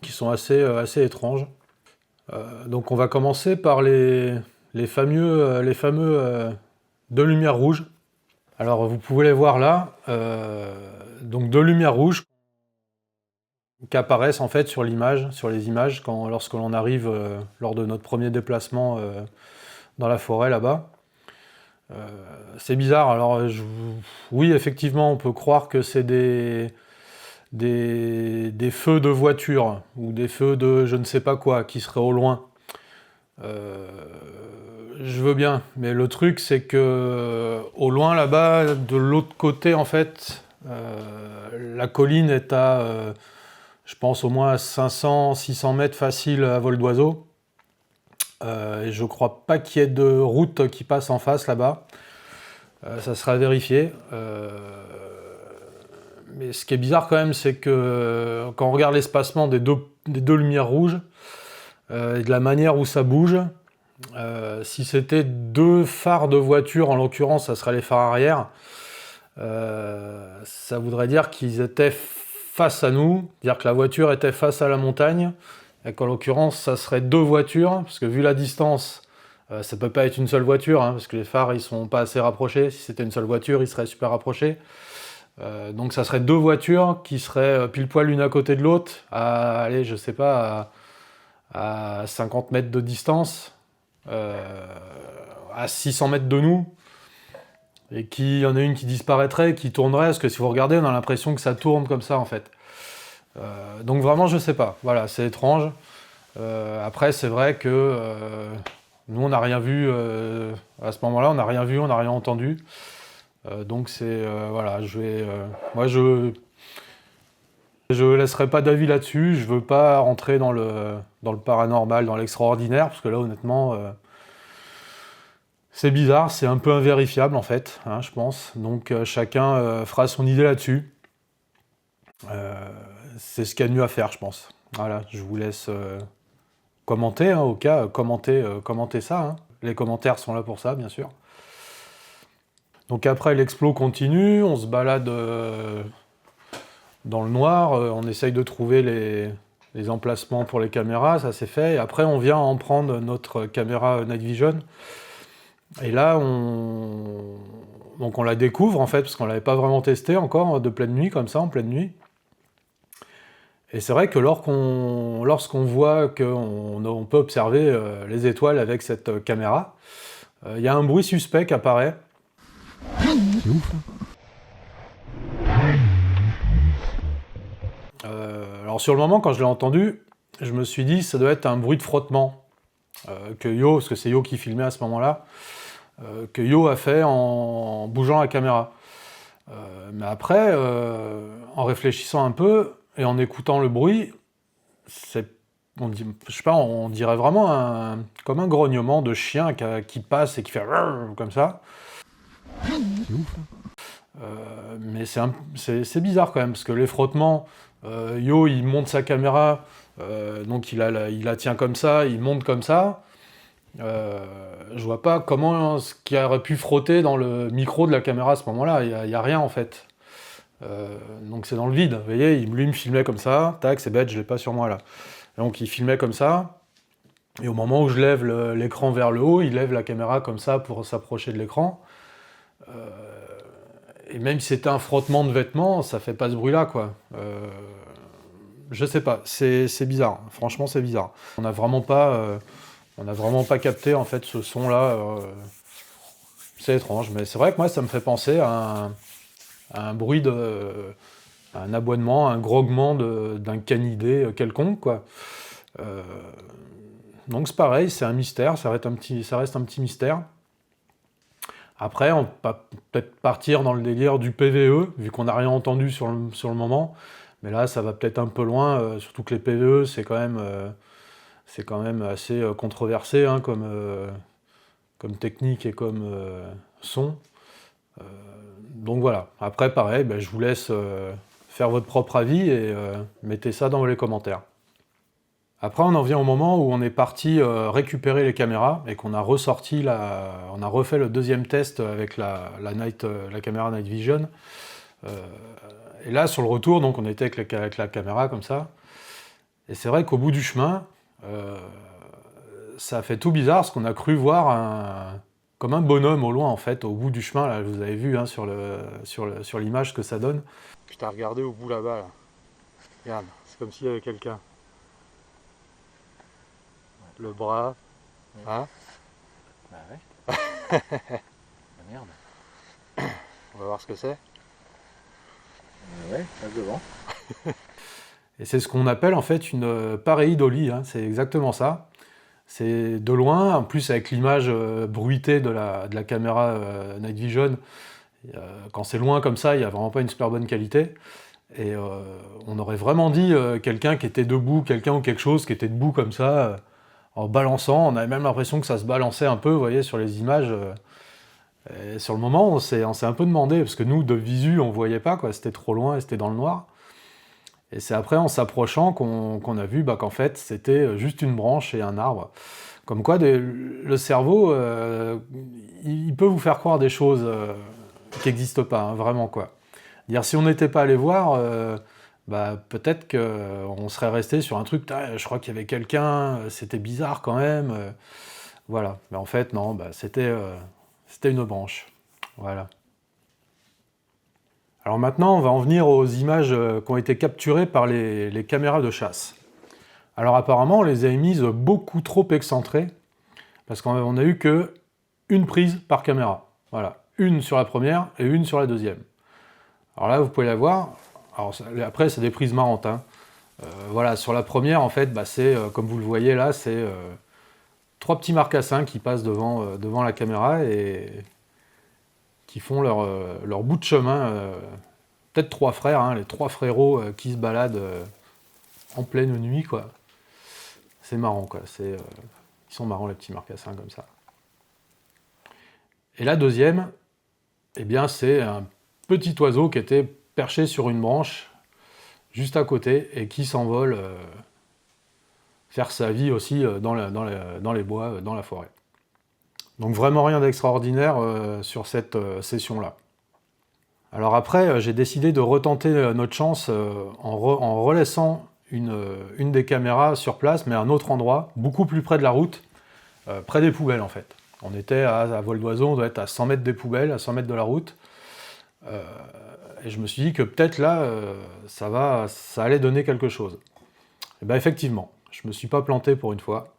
qui sont assez étranges. Donc on va commencer par les fameux deux lumières rouges. Alors vous pouvez les voir là, donc deux lumières rouges qui apparaissent en fait sur les images lorsque l'on arrive lors de notre premier déplacement dans la forêt là-bas. C'est bizarre. Alors, oui, effectivement, on peut croire que c'est des feux de voiture ou des feux de je ne sais pas quoi qui seraient au loin. Je veux bien, mais le truc c'est que au loin là-bas, de l'autre côté en fait, la colline est à, je pense au moins à 500-600 mètres facile à vol d'oiseau. Et je crois pas qu'il y ait de route qui passe en face là-bas. Ça sera à vérifier. Mais ce qui est bizarre quand même, c'est que quand on regarde l'espacement des deux lumières rouges, et de la manière où ça bouge, si c'était deux phares de voiture, en l'occurrence ça serait les phares arrière, ça voudrait dire qu'ils étaient face à nous, dire que la voiture était face à la montagne, et qu'en l'occurrence ça serait deux voitures, parce que vu la distance, ça peut pas être une seule voiture, hein, parce que les phares ils sont pas assez rapprochés. Si c'était une seule voiture, ils seraient super rapprochés. Donc ça serait deux voitures qui seraient pile poil l'une à côté de l'autre, à, allez, je sais pas, à 50 mètres de distance, à 600 mètres de nous, et qu'il y en a une qui disparaîtrait, qui tournerait, parce que si vous regardez, on a l'impression que ça tourne comme ça en fait. Donc vraiment, je sais pas, voilà, c'est étrange. Après, c'est vrai que nous, on n'a rien vu, à ce moment-là, on n'a rien vu, on n'a rien entendu. Donc c'est, voilà, moi je laisserai pas d'avis là-dessus, je veux pas rentrer dans le paranormal, dans l'extraordinaire, parce que là honnêtement, c'est bizarre, c'est un peu invérifiable en fait, hein, je pense. Donc chacun fera son idée là-dessus. C'est ce qu'il y a de mieux à faire, je pense. Voilà, je vous laisse commenter, hein, au cas, commenter ça, hein. Les commentaires sont là pour ça, bien sûr. Donc après, l'explo continue, on se balade dans le noir, on essaye de trouver les emplacements pour les caméras, ça c'est fait. Et après, on vient en prendre notre caméra Night Vision. Et là, donc on la découvre en fait, parce qu'on l'avait pas vraiment testé encore de pleine nuit, comme ça, en pleine nuit. Et c'est vrai que lorsqu'on voit qu'on peut observer les étoiles avec cette caméra, il y a un bruit suspect qui apparaît. C'est ouf. Alors sur le moment, quand je l'ai entendu, je me suis dit ça doit être un bruit de frottement que Yo, parce que c'est Yo qui filmait à ce moment-là, que Yo a fait en bougeant la caméra. Mais après, en réfléchissant un peu et en écoutant le bruit, je sais pas, on dirait vraiment comme un grognement de chien qui passe et qui fait comme ça. C'est ouf. Mais c'est bizarre quand même, parce que les frottements, Yo il monte sa caméra, donc il la tient comme ça, il monte comme ça. Je vois pas ce qui aurait pu frotter dans le micro de la caméra à ce moment-là, il y a rien en fait. Donc c'est dans le vide, vous voyez, lui me filmait comme ça, tac, c'est bête, je l'ai pas sur moi là. Donc il filmait comme ça, et au moment où je lève l'écran vers le haut, il lève la caméra comme ça pour s'approcher de l'écran. Et même si c'était un frottement de vêtements, ça fait pas ce bruit-là, quoi. Je sais pas, c'est bizarre. Franchement, c'est bizarre. On n'a vraiment pas capté en fait ce son-là. C'est étrange, mais c'est vrai que moi, ça me fait penser à un bruit un aboiement, un grognement d'un canidé quelconque, quoi. Donc c'est pareil, c'est un mystère. Ça reste un petit mystère. Après, on va peut-être partir dans le délire du PVE, vu qu'on n'a rien entendu sur le moment. Mais là, ça va peut-être un peu loin, surtout que les PVE, c'est quand même assez controversé, hein, comme technique et comme son. Donc voilà. Après, pareil, je vous laisse faire votre propre avis et mettez ça dans les commentaires. Après, on en vient au moment où on est parti récupérer les caméras et qu'on a on a refait le deuxième test avec la caméra Night Vision. Et là, sur le retour, donc on était avec la caméra comme ça. Et c'est vrai qu'au bout du chemin, ça a fait tout bizarre, parce qu'on a cru voir comme un bonhomme au loin en fait, au bout du chemin. Là, vous avez vu, hein, sur l'image que ça donne. Je t'ai regardé au bout là-bas. Là. Regarde, c'est comme s'il y avait quelqu'un. Le bras, Ouais. hein? Bah ouais. Merde. On va voir ce que c'est. Ouais, passe devant. Et c'est ce qu'on appelle en fait une pareidolie, hein, c'est exactement ça. C'est de loin, en plus avec l'image bruitée de la caméra Night Vision, quand c'est loin comme ça, il n'y a vraiment pas une super bonne qualité. Et on aurait vraiment dit quelqu'un qui était debout, quelqu'un ou quelque chose qui était debout comme ça, en balançant. On avait même l'impression que ça se balançait un peu, vous voyez, sur les images. Et sur le moment, on s'est un peu demandé, parce que nous, de visu, on voyait pas, quoi, c'était trop loin et c'était dans le noir. Et c'est après, en s'approchant, qu'on a vu qu'en fait, c'était juste une branche et un arbre. Comme quoi, le cerveau, il peut vous faire croire des choses qui n'existent pas, hein, vraiment, quoi. Dire, si on n'était pas allé voir, peut-être qu'on serait resté sur un truc, je crois qu'il y avait quelqu'un, c'était bizarre quand même. Voilà. Mais en fait, non, c'était une branche. Voilà. Alors maintenant, on va en venir aux images qui ont été capturées par les caméras de chasse. Alors apparemment, on les a mises beaucoup trop excentrées, parce qu'on n'a eu qu'une prise par caméra. Voilà, une sur la première et une sur la deuxième. Alors là, vous pouvez la voir. Alors, après, c'est des prises marrantes, hein. Voilà, sur la première, en fait, c'est, comme vous le voyez là, c'est 3 petits marcassins qui passent devant la caméra et qui font leur bout de chemin. Peut-être 3 frères, hein, les 3 frérots qui se baladent en pleine nuit, quoi. C'est marrant, quoi. Ils sont marrants, les petits marcassins, comme ça. Et la deuxième, eh bien, c'est un petit oiseau qui était perché sur une branche, juste à côté, et qui s'envole faire sa vie aussi dans les bois, dans la forêt. Donc vraiment rien d'extraordinaire sur cette session-là. Alors après, j'ai décidé de retenter notre chance en relaissant une des caméras sur place, mais à un autre endroit, beaucoup plus près de la route, près des poubelles en fait. On était à vol d'oiseau, on doit être à 100 mètres des poubelles, à 100 mètres de la route. Et je me suis dit que peut-être là, ça allait donner quelque chose. Et bien effectivement, je me suis pas planté pour une fois.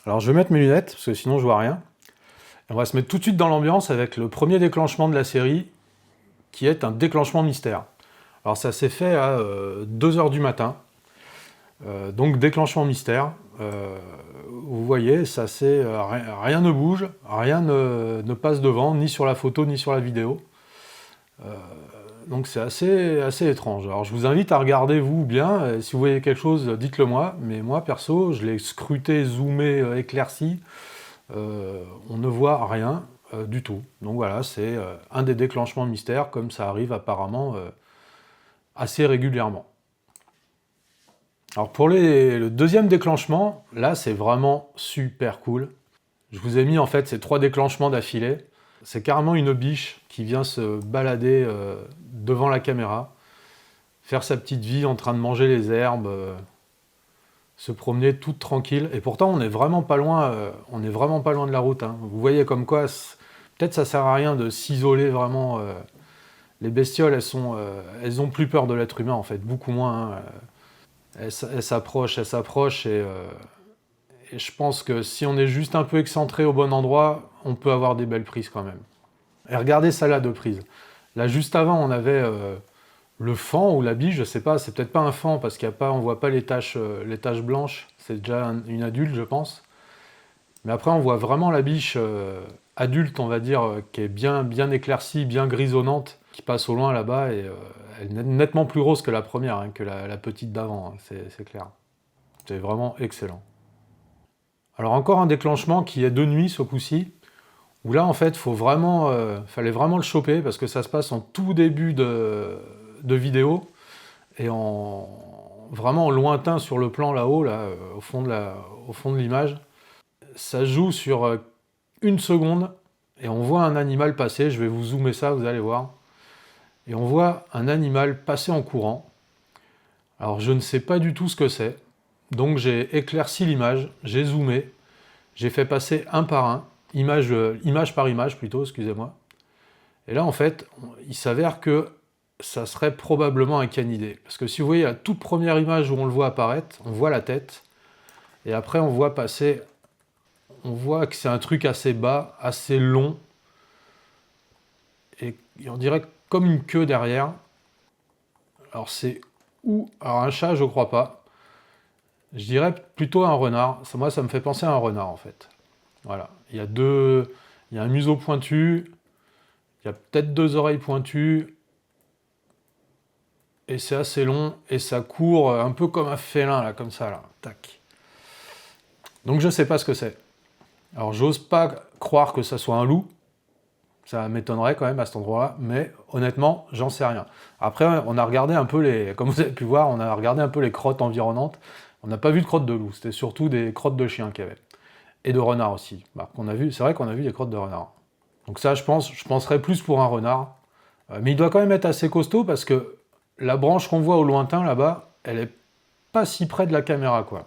Alors je vais mettre mes lunettes, parce que sinon je vois rien. Et on va se mettre tout de suite dans l'ambiance avec le premier déclenchement de la série, qui est un déclenchement mystère. Alors ça s'est fait à 2h du matin, donc déclenchement mystère. Vous voyez, rien ne bouge, rien ne passe devant, ni sur la photo, ni sur la vidéo. Donc c'est assez étrange. Alors je vous invite à regarder vous bien, si vous voyez quelque chose, dites-le moi, mais moi perso, je l'ai scruté, zoomé, éclairci, on ne voit rien du tout. Donc voilà, c'est un des déclenchements mystères, comme ça arrive apparemment assez régulièrement. Alors pour le deuxième déclenchement, là c'est vraiment super cool. Je vous ai mis en fait ces 3 déclenchements d'affilée. C'est carrément une biche qui vient se balader devant la caméra, faire sa petite vie en train de manger les herbes, se promener toute tranquille. Et pourtant, on est vraiment pas loin de la route, hein. Vous voyez comme quoi, peut-être ça sert à rien de s'isoler vraiment. Les bestioles, elles ont plus peur de l'être humain en fait, beaucoup moins. Hein. Elles s'approchent, et je pense que si on est juste un peu excentré au bon endroit, on peut avoir des belles prises quand même. Et regardez ça là de prise. Là juste avant, on avait le faon ou la biche, je sais pas, c'est peut-être pas un faon parce on voit pas les taches blanches, c'est déjà une adulte je pense. Mais après on voit vraiment la biche adulte, on va dire, qui est bien éclaircie, bien grisonnante, qui passe au loin là-bas et elle est nettement plus rose que la première, hein, que la petite d'avant, hein, c'est clair. C'est vraiment excellent. Alors encore un déclenchement qui est de nuit ce coup-ci, où là en fait fallait vraiment le choper parce que ça se passe en tout début de vidéo et vraiment en lointain sur le plan là-haut, au fond de l'image. Ça joue sur 1 seconde et on voit un animal passer, je vais vous zoomer ça, vous allez voir. Et on voit un animal passer en courant. Alors je ne sais pas du tout ce que c'est. Donc j'ai éclairci l'image, j'ai zoomé, j'ai fait passer un par un, image par image plutôt, excusez-moi. Et là en fait, il s'avère que ça serait probablement un canidé. Parce que si vous voyez la toute première image où on le voit apparaître, on voit la tête, et après on voit que c'est un truc assez bas, assez long, et on dirait comme une queue derrière. Alors c'est où? Alors un chat, je crois pas. Je dirais plutôt un renard. Moi, ça me fait penser à un renard, en fait. Voilà. Il y a un museau pointu, il y a peut-être 2 oreilles pointues, et c'est assez long, et ça court un peu comme un félin, là, comme ça, là. Tac. Donc je sais pas ce que c'est. Alors j'ose pas croire que ça soit un loup. Ça m'étonnerait quand même à cet endroit-là, mais honnêtement, j'en sais rien. Après, on a regardé un peu comme vous avez pu voir, on a regardé un peu les crottes environnantes. On n'a pas vu de crottes de loup, c'était surtout des crottes de chiens qu'il y avait. Et de renards aussi. C'est vrai qu'on a vu des crottes de renards. Donc ça, je penserais plus pour un renard. Mais il doit quand même être assez costaud parce que la branche qu'on voit au lointain là-bas, elle est pas si près de la caméra, quoi.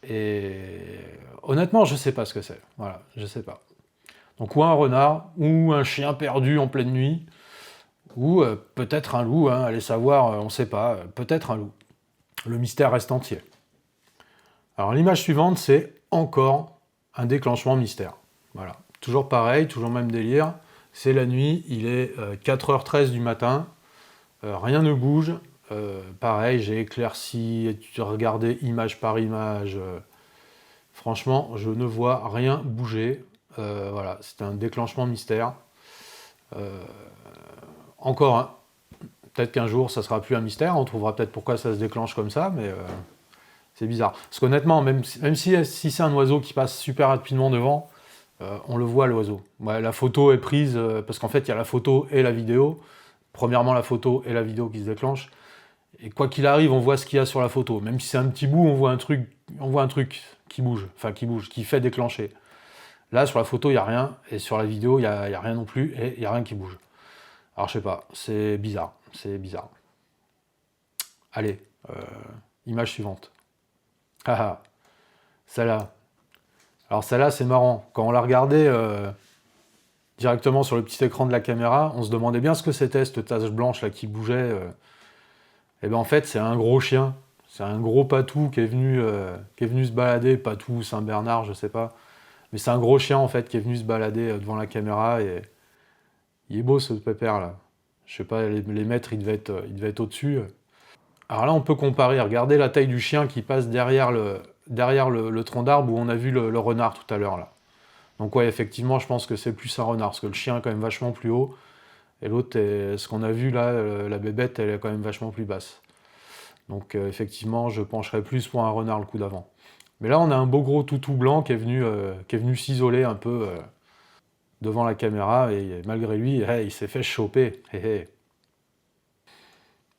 Et honnêtement, je sais pas ce que c'est. Voilà, je sais pas. Donc ou un renard, ou un chien perdu en pleine nuit, ou peut-être un loup, hein, allez savoir, on sait pas, peut-être un loup. Le mystère reste entier. Alors l'image suivante, c'est encore un déclenchement mystère. Voilà, toujours pareil, toujours même délire. C'est la nuit, il est 4h13 du matin, rien ne bouge. Pareil, j'ai éclairci, regardé image par image. Franchement, je ne vois rien bouger. Voilà, c'est un déclenchement mystère. Encore un. Peut-être qu'un jour, ça sera plus un mystère. On trouvera peut-être pourquoi ça se déclenche comme ça, mais c'est bizarre. Parce qu'honnêtement, même si c'est un oiseau qui passe super rapidement devant, on le voit, l'oiseau. Ouais, la photo est prise, parce qu'en fait, il y a la photo et la vidéo. Premièrement, la photo et la vidéo qui se déclenchent. Et quoi qu'il arrive, on voit ce qu'il y a sur la photo. Même si c'est un petit bout, on voit un truc qui bouge, qui fait déclencher. Là, sur la photo, il n'y a rien, et sur la vidéo, il n'y a rien non plus, et il n'y a rien qui bouge. Alors, je sais pas, c'est bizarre. Allez, image suivante. Ah, celle-là. Alors, celle-là, c'est marrant. Quand on l'a regardée directement sur le petit écran de la caméra, on se demandait bien ce que c'était, cette tache blanche là qui bougeait. Et bien, en fait, c'est un gros chien. C'est un gros patou qui est venu se balader. Patou, Saint-Bernard, je sais pas. Mais c'est un gros chien, en fait, qui est venu se balader devant la caméra. Et il est beau, ce pépère, là. Je sais pas, les mètres, il devait être au-dessus. Alors là, on peut comparer. Regardez la taille du chien qui passe derrière le tronc d'arbre où on a vu le renard tout à l'heure, là. Donc ouais, effectivement, je pense que c'est plus un renard, parce que le chien est quand même vachement plus haut. Et l'autre, ce qu'on a vu là, la bébête, elle est quand même vachement plus basse. Donc effectivement, je pencherais plus pour un renard le coup d'avant. Mais là, on a un beau gros toutou blanc qui est venu s'isoler un peu devant la caméra, et malgré lui, il s'est fait choper.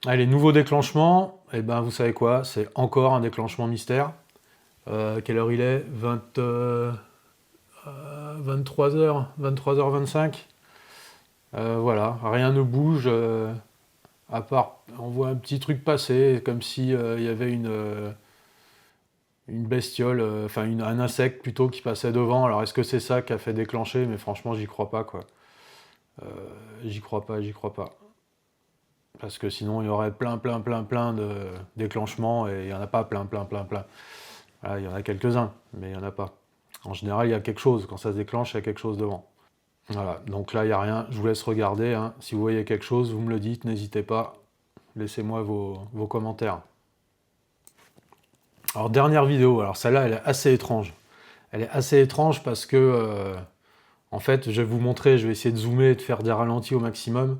Allez, nouveau déclenchement, et ben vous savez quoi, c'est encore un déclenchement mystère. Quelle heure il est 23h, 23h25. Voilà, rien ne bouge, à part, on voit un petit truc passer, comme si il y avait une bestiole, un insecte plutôt qui passait devant. Alors est-ce que c'est ça qui a fait déclencher? Mais franchement, j'y crois pas, quoi. J'y crois pas. Parce que sinon, il y aurait plein de déclenchements, et il n'y en a pas plein. Voilà, il y en a quelques-uns, mais il n'y en a pas. En général, il y a quelque chose. Quand ça se déclenche, il y a quelque chose devant. Voilà, donc là, il n'y a rien. Je vous laisse regarder, hein. Si vous voyez quelque chose, vous me le dites, n'hésitez pas. Laissez-moi vos commentaires. Alors, dernière vidéo. Alors, celle-là, elle est assez étrange. Elle est assez étrange parce que, en fait, je vais vous montrer, je vais essayer de zoomer et de faire des ralentis au maximum.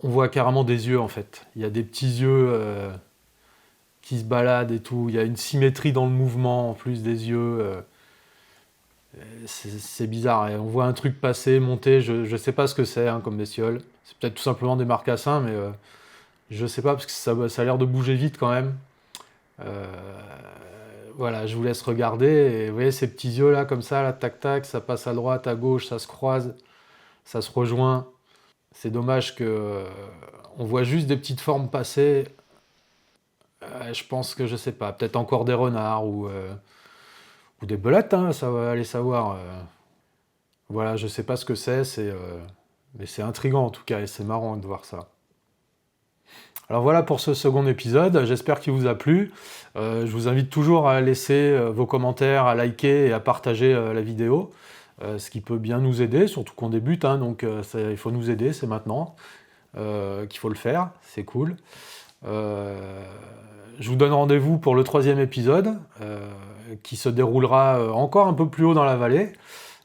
On voit carrément des yeux, en fait. Il y a des petits yeux qui se baladent et tout. Il y a une symétrie dans le mouvement, en plus des yeux. C'est bizarre. Et on voit un truc passer, monter. Je sais pas ce que c'est, hein, comme bestiole. C'est peut-être tout simplement des marcassins, mais je sais pas, parce que ça a l'air de bouger vite quand même. Voilà, je vous laisse regarder. Et vous voyez ces petits yeux là, comme ça, là, tac tac, ça passe à droite, à gauche, ça se croise, ça se rejoint. C'est dommage que on voit juste des petites formes passer. Je pense que, je sais pas, peut-être encore des renards ou des belettes, hein, ça va aller savoir. Voilà, je sais pas ce que c'est, mais c'est intriguant en tout cas, et c'est marrant de voir ça. Alors voilà pour ce second épisode, j'espère qu'il vous a plu. Je vous invite toujours à laisser vos commentaires, à liker et à partager la vidéo. ce qui peut bien nous aider, surtout qu'on débute, hein, donc il faut nous aider, c'est maintenant qu'il faut le faire, c'est cool. Je vous donne rendez-vous pour le 3e épisode, qui se déroulera encore un peu plus haut dans la vallée.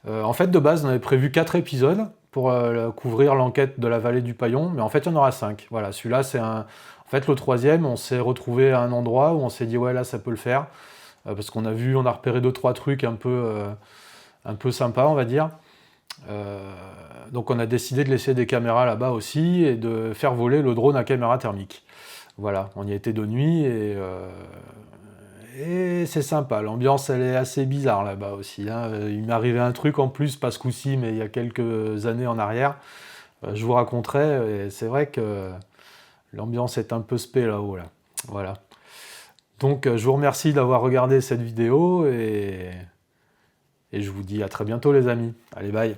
En fait, de base, on avait prévu 4 épisodes pour couvrir l'enquête de la vallée du Paillon, mais en fait, il y en aura 5. Voilà, celui-là, c'est un... En fait, le 3e, on s'est retrouvé à un endroit où on s'est dit, ouais, là, ça peut le faire, parce qu'on a repéré 2-3 trucs un peu sympas, on va dire. Donc, on a décidé de laisser des caméras là-bas aussi et de faire voler le drone à caméra thermique. Voilà, on y était de nuit et c'est sympa. L'ambiance, elle est assez bizarre là-bas aussi, hein. Il m'est arrivé un truc en plus, pas ce coup-ci, mais il y a quelques années en arrière. Je vous raconterai, et c'est vrai que l'ambiance est un peu spé là-haut, là. Voilà. Donc, je vous remercie d'avoir regardé cette vidéo et je vous dis à très bientôt, les amis. Allez, bye!